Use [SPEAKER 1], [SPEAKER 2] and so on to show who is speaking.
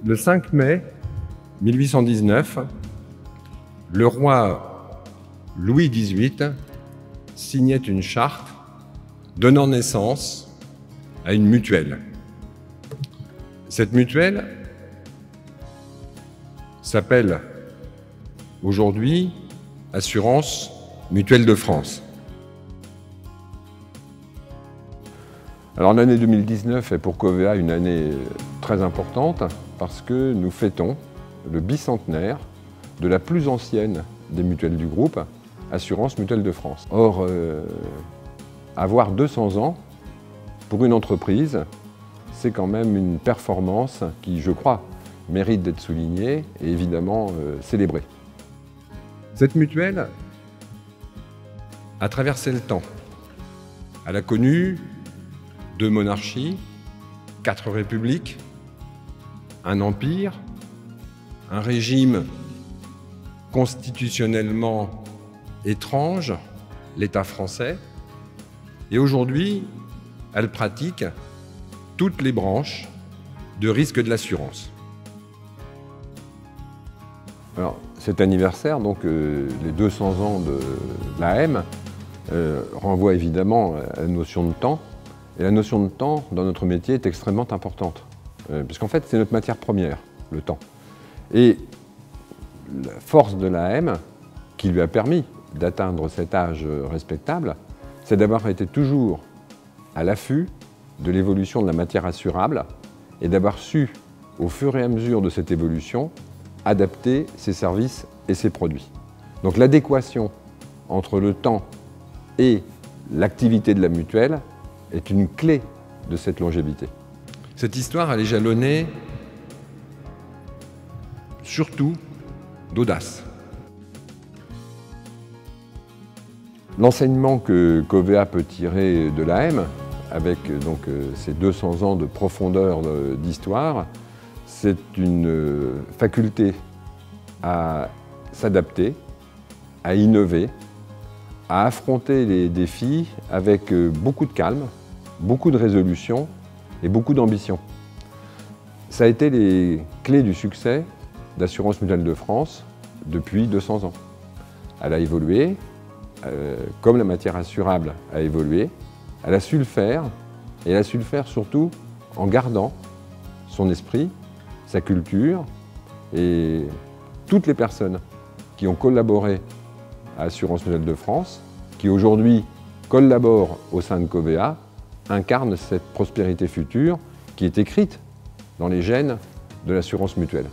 [SPEAKER 1] Le 5 mai 1819, le roi Louis XVIII signait une charte donnant naissance à une mutuelle. Cette mutuelle s'appelle aujourd'hui Assurance Mutuelle de France. Alors l'année 2019 est pour Covéa une année très importante parce que nous fêtons le bicentenaire de la plus ancienne des mutuelles du groupe, Assurance Mutuelle de France. Or, avoir 200 ans pour une entreprise, c'est quand même une performance qui, je crois, mérite d'être soulignée et évidemment célébrée. Cette mutuelle a traversé le temps. Elle a connu 2 monarchies, 4 républiques, un empire, un régime constitutionnellement étrange, l'État français, et aujourd'hui, elle pratique toutes les branches de risque de l'assurance. Alors, cet anniversaire, donc les 200 ans de l'AM, renvoie évidemment à la notion de temps. Et la notion de temps, dans notre métier, est extrêmement importante. Puisqu'en fait, c'est notre matière première, le temps. Et la force de l'AM, qui lui a permis d'atteindre cet âge respectable, c'est d'avoir été toujours à l'affût de l'évolution de la matière assurable et d'avoir su, au fur et à mesure de cette évolution, adapter ses services et ses produits. Donc l'adéquation entre le temps et l'activité de la mutuelle est une clé de cette longévité. Cette histoire, elle est jalonnée surtout d'audace. L'enseignement que Covéa peut tirer de l'AM, avec donc ces 200 ans de profondeur d'histoire, c'est une faculté à s'adapter, à innover, à affronter les défis avec beaucoup de calme, beaucoup de résolution et beaucoup d'ambition. Ça a été les clés du succès d'Assurance Mutuelle de France depuis 200 ans. Elle a évolué, comme la matière assurable a évolué, elle a su le faire, et elle a su le faire surtout en gardant son esprit, sa culture, et toutes les personnes qui ont collaboré à Assurance Mutuelle de France, qui aujourd'hui collaborent au sein de Covéa, incarnent cette prospérité future qui est écrite dans les gènes de l'assurance mutuelle.